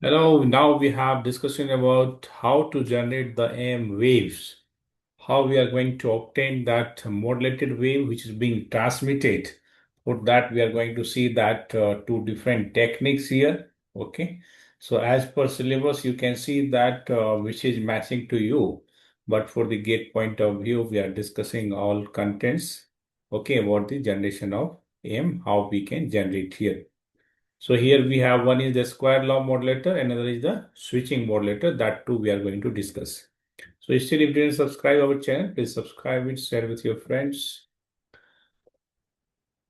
Hello, now we have discussion about how to generate the AM waves, how we are going to obtain that modulated wave which is being transmitted. For that, we are going to see that two different techniques here. Okay, so as per syllabus, you can see that which is matching to you. But for the gate point of view, we are discussing all contents. Okay, about the generation of AM, how we can generate here. So here we have one is the square law modulator, another is the switching modulator. That too we are going to discuss. So still, if you didn't subscribe our channel, please subscribe it, share with your friends.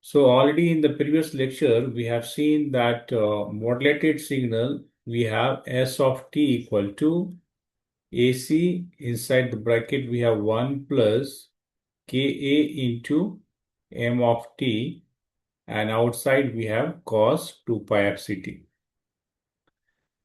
So already in the previous lecture, we have seen that modulated signal, we have S of t equal to AC inside the bracket, we have 1 plus Ka into M of t, and outside we have cos 2 pi fct.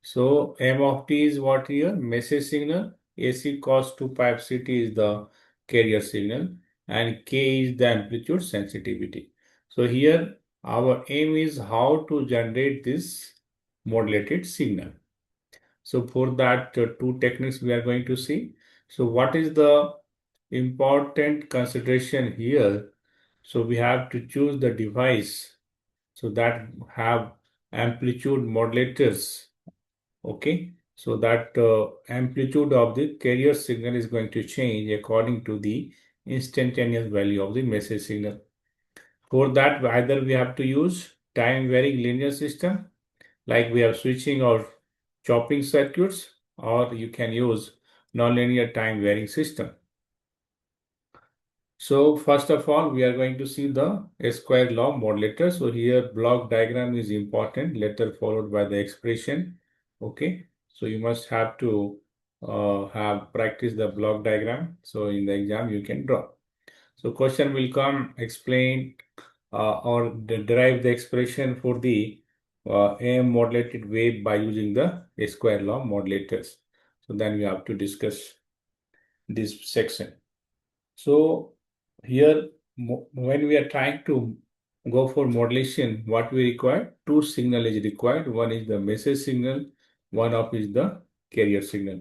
So M of t is what here? Message signal. AC cos 2 pi fct is the carrier signal, and K is the amplitude sensitivity. So here our aim is how to generate this modulated signal. So for that, two techniques we are going to see. So what is the important consideration here? So we have to choose the device so that have amplitude modulators. Okay, so that amplitude of the carrier signal is going to change according to the instantaneous value of the message signal. For that, either we have to use time varying linear system, like we have switching or chopping circuits, or you can use nonlinear time varying system. So first of all, we are going to see the square law modulator. So here block diagram is important, letter followed by the expression. Okay, so you must have to have practice the block diagram. So in the exam you can draw. So question will come, explain or derive the expression for the AM modulated wave by using the square law modulators. So then we have to discuss this section. So here, when we are trying to go for modulation, what we require? Two signal is required. One is the message signal, one of is the carrier signal.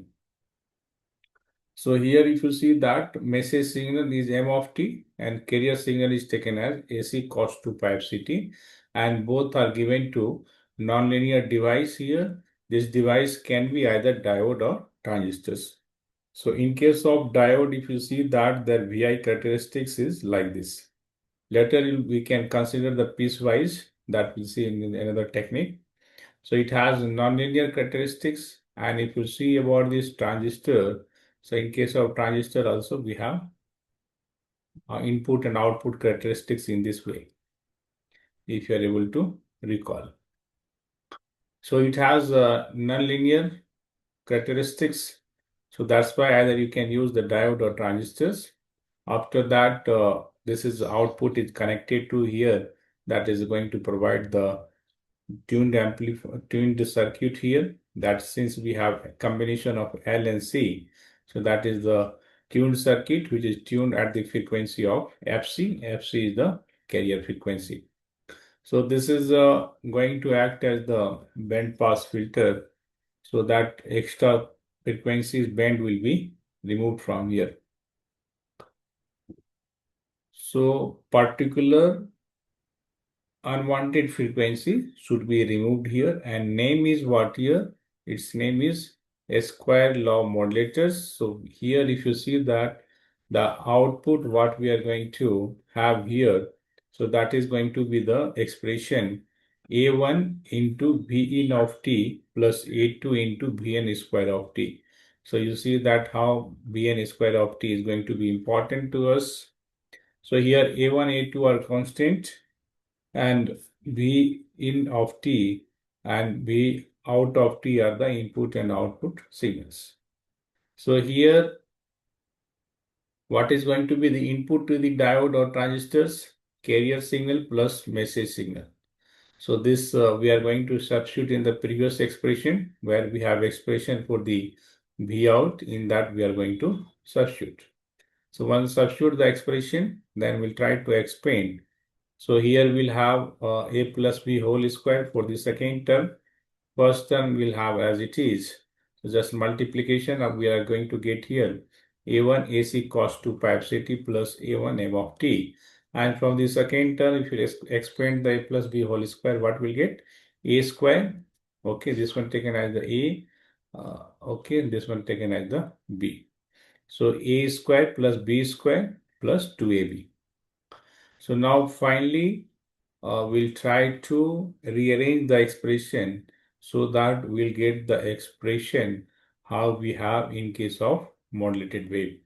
So here if you see that message signal is M of t and carrier signal is taken as AC cos 2 pi fct, and both are given to nonlinear device here. This device can be either diode or transistors. So in case of diode, if you see that their VI characteristics is like this. Later we can consider the piecewise that we'll see in another technique. So it has nonlinear characteristics, and if you see about this transistor, so in case of transistor also we have input and output characteristics in this way, if you are able to recall. So it has nonlinear characteristics. So that's why either you can use the diode or transistors. After that, this is output is connected to here, that is going to provide the tuned circuit here. That since we have a combination of L and C, so that is the tuned circuit which is tuned at the frequency of FC. FC is the carrier frequency. So this is going to act as the band pass filter, so that extra frequencies band will be removed from here. So particular unwanted frequency should be removed here, and name is what here? Its name is square law modulators. So here if you see that the output what we are going to have here, so that is going to be the expression A1 into Vin of t plus A2 into Vn square of t. So you see that how Vn square of t is going to be important to us. So here A1, A2 are constant, and V in of t and V out of t are the input and output signals. So here, what is going to be the input to the diode or transistors? Carrier signal plus message signal. So this we are going to substitute in the previous expression, where we have expression for the V out. In that we are going to substitute. So once substitute the expression, then we'll try to explain. So here we'll have a plus b whole square for the second term. first term we'll have as it is. So just multiplication of we are going to get here a1 AC cos 2 pi epsilon t plus a1 m of t. And from the second term, if you expand the a plus b whole square, what we'll get? A square. Okay, this one taken as the a. Okay, this one taken as the b. So a square plus b square plus 2ab. So now finally, we'll try to rearrange the expression so that we'll get the expression how we have in case of modulated wave.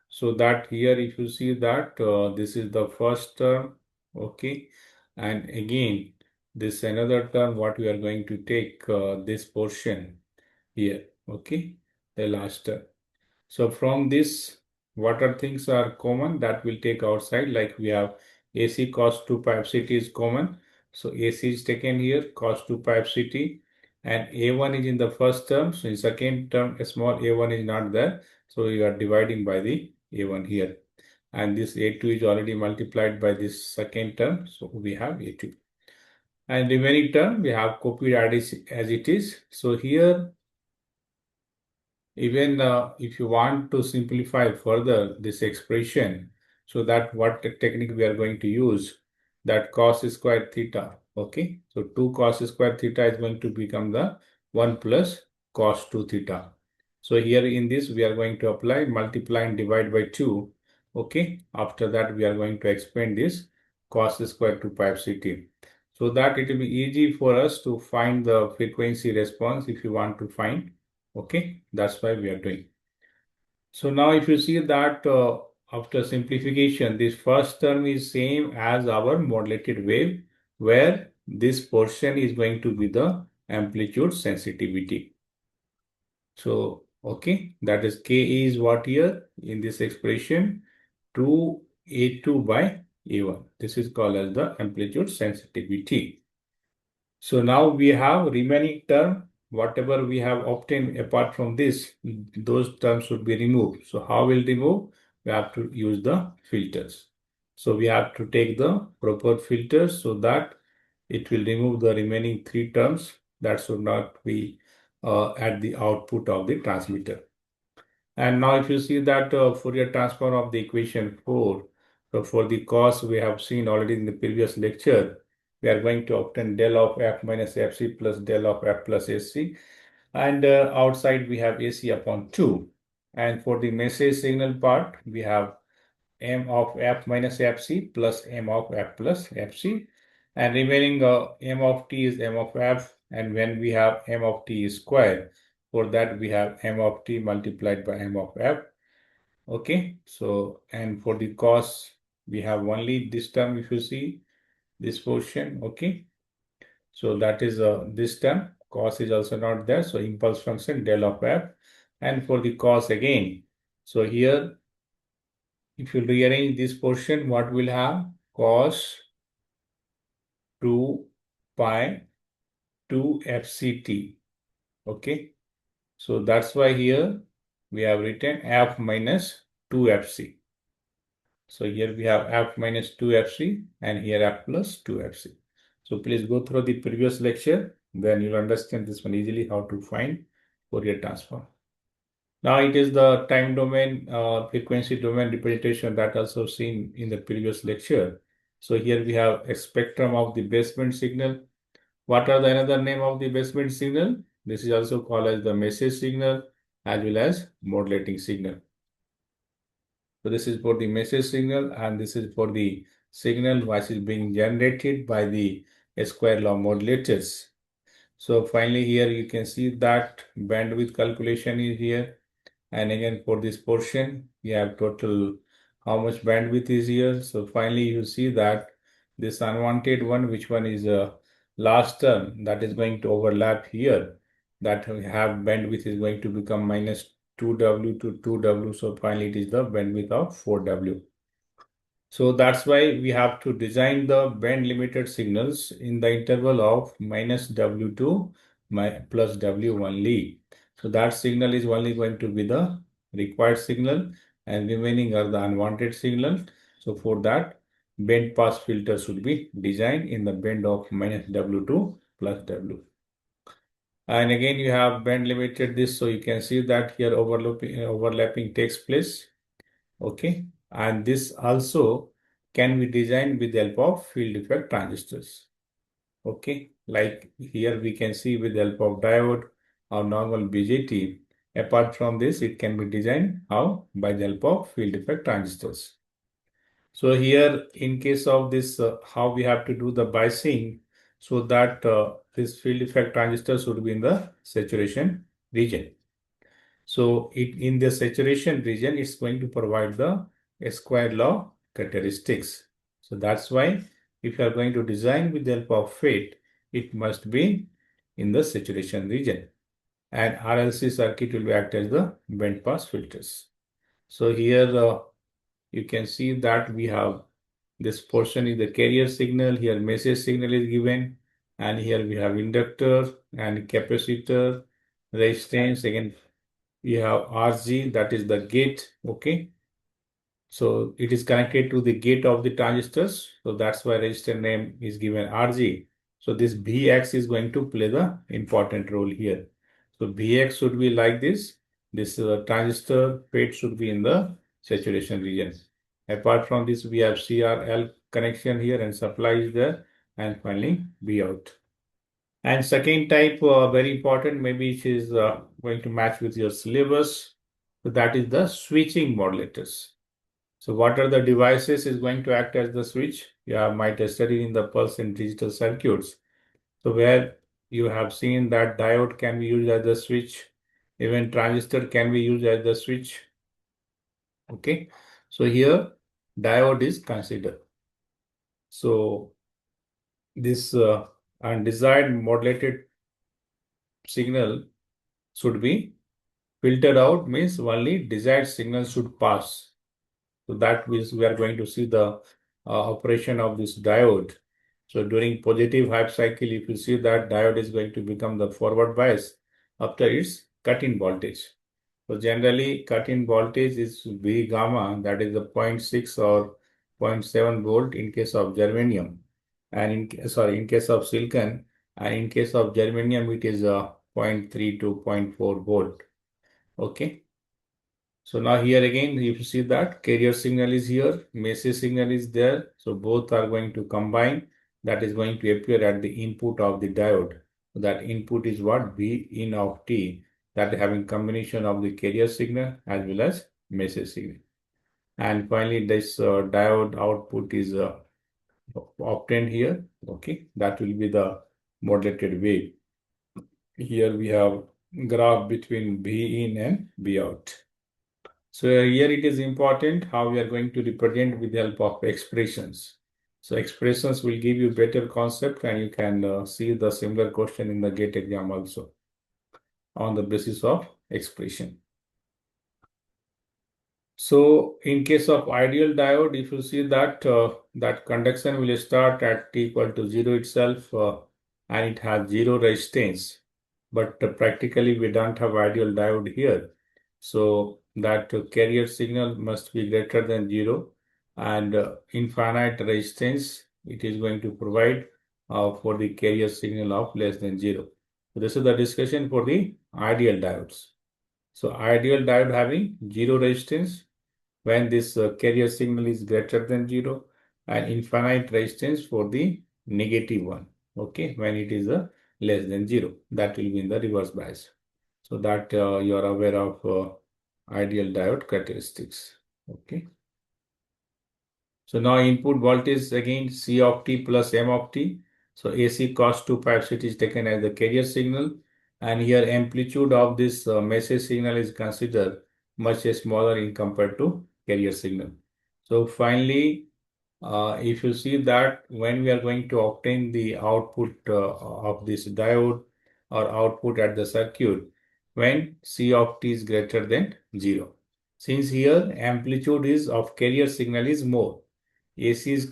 So that here if you see that this is the first term, okay, and again this another term what we are going to take this portion here, okay, the last term. So from this, what are things are common that we'll take outside, like we have AC cos 2 pi epsilon t is common. So AC is taken here, cos 2 pi epsilon t, and A1 is in the first term. So in second term, a small A1 is not there. So you are dividing by the A1 here. And this A2 is already multiplied by this second term. So we have A2. And remaining term, we have copied as it is. So here even if you want to simplify further this expression, so that what technique we are going to use, that cos square theta, okay? So 2 cos square theta is going to become the 1 plus cos 2 theta. So here in this, we are going to apply multiply and divide by 2, okay? After that, we are going to expand this cos square 2 pi epsilon t. So that it will be easy for us to find the frequency response if you want to find. Okay, that's why we are doing. So now if you see that after simplification, this first term is same as our modulated wave, where this portion is going to be the amplitude sensitivity. So, okay, that is K is what here in this expression 2A2 by A1. This is called as the amplitude sensitivity. So now we have remaining term, whatever we have obtained apart from this, those terms should be removed. So how will remove? We have to use the filters. So we have to take the proper filters so that it will remove the remaining three terms that should not be at the output of the transmitter. And now if you see that Fourier transform of the equation 4, so for the cos we have seen already in the previous lecture, we are going to obtain del of f minus fc plus del of f plus sc. And outside we have AC upon 2. And for the message signal part, we have m of f minus fc plus m of f plus fc. And remaining m of t is m of f. And when we have m of t is square, for that we have m of t multiplied by m of f. Okay, so and for the cos, we have only this term if you see this portion. Okay, so that is this term. Cos is also not there, so impulse function del of f. And for the cos again, so here if you rearrange this portion, what we'll have? Cos 2 pi 2 fct. Okay, so that's why here we have written f minus 2 fc. So here we have f minus 2 fc and here f plus 2 fc. So please go through the previous lecture, then you'll understand this one easily how to find Fourier transform. Now it is the time domain, frequency domain representation that also seen in the previous lecture. So here we have a spectrum of the baseband signal. What are the another name of the baseband signal? This is also called as the message signal as well as modulating signal. So this is for the message signal and this is for the signal which is being generated by the square law modulators. So finally here you can see that bandwidth calculation is here. And again for this portion, we have total how much bandwidth is here. So finally you see that this unwanted one, which one is a last term that is going to overlap here, that we have bandwidth is going to become minus 2W to 2W. So finally it is the bandwidth of 4W. So that's why we have to design the band limited signals in the interval of minus W to plus W only. So that signal is only going to be the required signal and remaining are the unwanted signal. So for that, band pass filter should be designed in the band of minus W to plus W. And again, you have band limited this, so you can see that here overlapping takes place. Okay. And this also can be designed with the help of field effect transistors. Okay. Like here we can see with the help of diode or normal BJT. Apart from this, it can be designed how? By the help of field effect transistors. So here, in case of this, how we have to do the biasing so that this field effect transistor should be in the saturation region. So in the saturation region, it's going to provide the square law characteristics. So that's why if you are going to design with the help of FET, it must be in the saturation region. And RLC circuit will act as the band pass filters. So here you can see that we have this portion is the carrier signal. Here message signal is given. And here we have inductor and capacitor, resistance. Again, we have RG, that is the gate. Okay. So it is connected to the gate of the transistors. So that's why resistor name is given RG. So this Vx is going to play the important role here. So Vx should be like this. This transistor FET should be in the saturation region. Apart from this, we have CRL connection here and supply is there, and finally B out. And second type, very important, maybe it is going to match with your syllabus. So that is the switching modulators. So what are the devices is going to act as the switch? You might have studied in the pulse and digital circuits. So where you have seen that diode can be used as the switch, even transistor can be used as the switch. Okay. So here diode is considered. So this undesired modulated signal should be filtered out, means only desired signal should pass. So that means we are going to see the operation of this diode. So during positive half cycle, if you see that diode is going to become the forward bias after its cut-in voltage. So generally cut-in voltage is V gamma, that is the 0.6 or zero point 0.7 volt in case of germanium, and in case of silicon, and in case of germanium it is 0.3 to 0.4 volt. Okay. So now here again, if you see that carrier signal is here, message signal is there. So both are going to combine. That is going to appear at the input of the diode. So that input is what? V in of T. That having combination of the carrier signal as well as message signal. And finally, this diode output is obtained here. Okay, that will be the modulated wave. Here we have graph between B in and B out. So here it is important how we are going to represent with the help of expressions. So expressions will give you better concept, and you can see the similar question in the GATE exam also on the basis of expression. So in case of ideal diode, if you see that that conduction will start at t equal to 0 itself, and it has 0 resistance. But practically we don't have ideal diode here. So that carrier signal must be greater than 0, and infinite resistance it is going to provide for the carrier signal of less than 0. So this is the discussion for the ideal diodes. So ideal diode having 0 resistance when this carrier signal is greater than 0, and infinite resistance for the negative one. Okay, when it is less than 0, that will be in the reverse bias. So that you are aware of ideal diode characteristics. Okay. So now input voltage again C of t plus M of t. So AC cos 2 pi f is taken as the carrier signal, and here amplitude of this message signal is considered much smaller in compared to carrier signal. So finally, if you see that when we are going to obtain the output of this diode or output at the circuit, when C of t is greater than 0. Since here amplitude is of carrier signal is more, AC is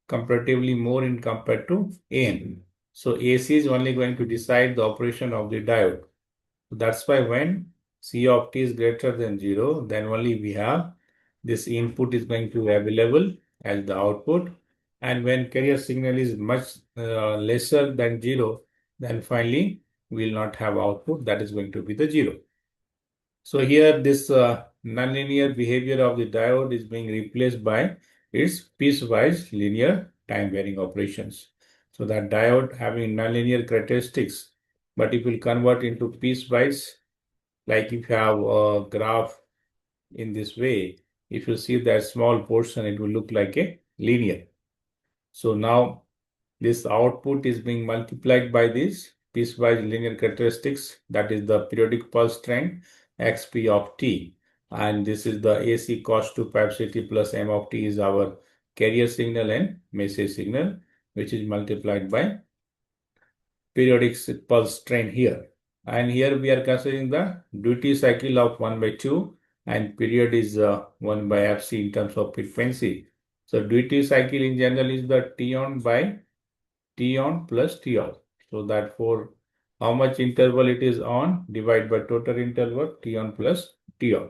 comparatively more in compared to AM. So AC is only going to decide the operation of the diode. That's why when C of t is greater than 0, then only we have this input is going to be available as the output. And when carrier signal is much lesser than 0, Then finally, we will not have output, that is going to be the 0. So here this nonlinear behavior of the diode is being replaced by its piecewise linear time varying operations. So that diode having nonlinear characteristics, but if we convert into piecewise, like if you have a graph in this way, if you see that small portion, it will look like a linear. So now this output is being multiplied by this piecewise linear characteristics, that is the periodic pulse trend xp of t, and this is the AC cos 2 pi epsilon t plus m of t is our carrier signal and message signal, which is multiplied by periodic pulse trend here. And here we are considering the duty cycle of 1 by 2 and period is 1 by fc in terms of frequency. So duty cycle in general is the T on by T on plus T off. So that for how much interval it is on, divide by total interval T on plus T off.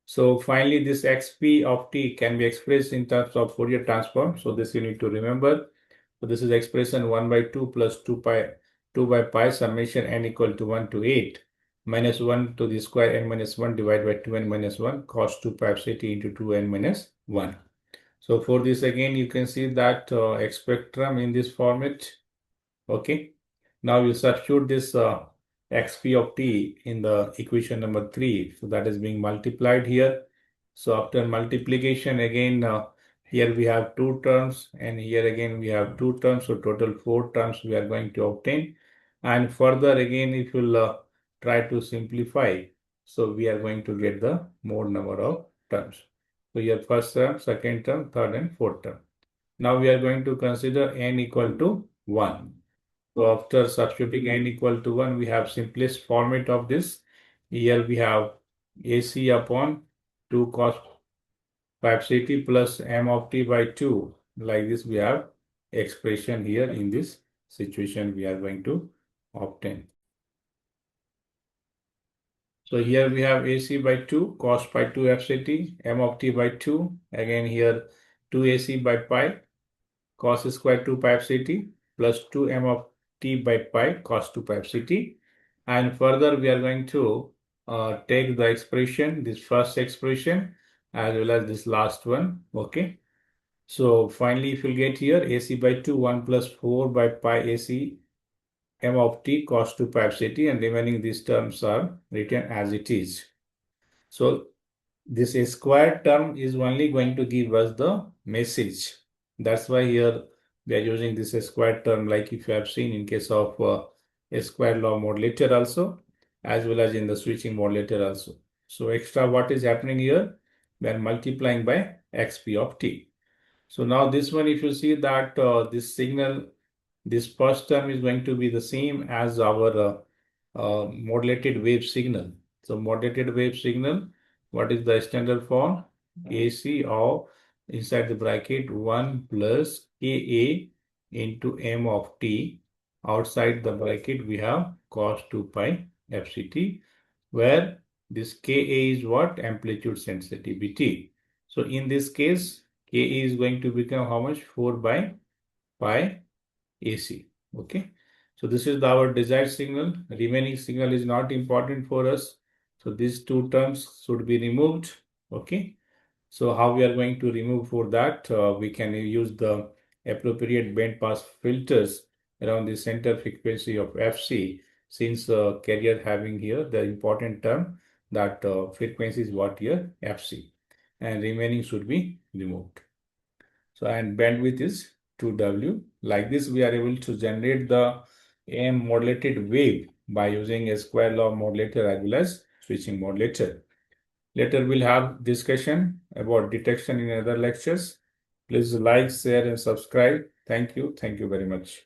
So finally, this xp of t can be expressed in terms of Fourier transform. So this you need to remember. So this is expression 1 by 2 plus 2 by pi summation n equal to 1 to 8 minus 1 to the square n minus 1 divided by 2n minus 1 cos 2 pi epsilon t into 2n minus 1. So for this again, you can see that spectrum in this format. Okay. Now you substitute this xp of t in the equation number 3. So that is being multiplied here. So after multiplication again, here we have 2 terms and here again we have 2 terms. So total 4 terms we are going to obtain. And further again, if you'll try to simplify, so we are going to get the more number of terms. So here first term, second term, third and fourth term. Now we are going to consider n equal to 1. So after substituting n equal to 1, we have simplest format of this. Here we have AC upon 2 cos pi epsilon t plus m of t by 2. Like this, we have expression here in this situation we are going to obtain. So here we have AC by 2 cos pi 2 epsilon t, m of t by 2. Again here 2 AC by pi cos square 2 pi epsilon t plus 2 m of t by pi cos 2 pi epsilon t. And further, we are going to take the expression, this first expression, as well as this last one. Okay. So finally, if you get here, AC by 2, 1 plus 4 by pi AC m of t cos 2 pi epsilon t, and remaining these terms are written as it is. So this square term is only going to give us the message. That's why here we are using this square term, like if you have seen in case of a square law modulator also, as well as in the switching modulator also. So extra what is happening here, we are multiplying by xp of t. So now this one, if you see that this signal, this first term is going to be the same as our modulated wave signal. So modulated wave signal, what is the standard form? AC of inside the bracket 1 plus Ka into m of t. Outside the bracket we have cos 2 pi fct, where this Ka is what? Amplitude sensitivity. So in this case, Ka is going to become how much? 4 by pi AC. Okay. So this is our desired signal. Remaining signal is not important for us. So these two terms should be removed. Okay. So how we are going to remove for that? We can use the appropriate band pass filters around the center frequency of FC, since carrier having here the important term that frequency is what here? FC, and remaining should be removed. So and bandwidth is 2W. Like this, we are able to generate the AM modulated wave by using a square law modulator as well as switching modulator. Later we'll have discussion about detection in other lectures. Please like, share and subscribe. Thank you. Thank you very much.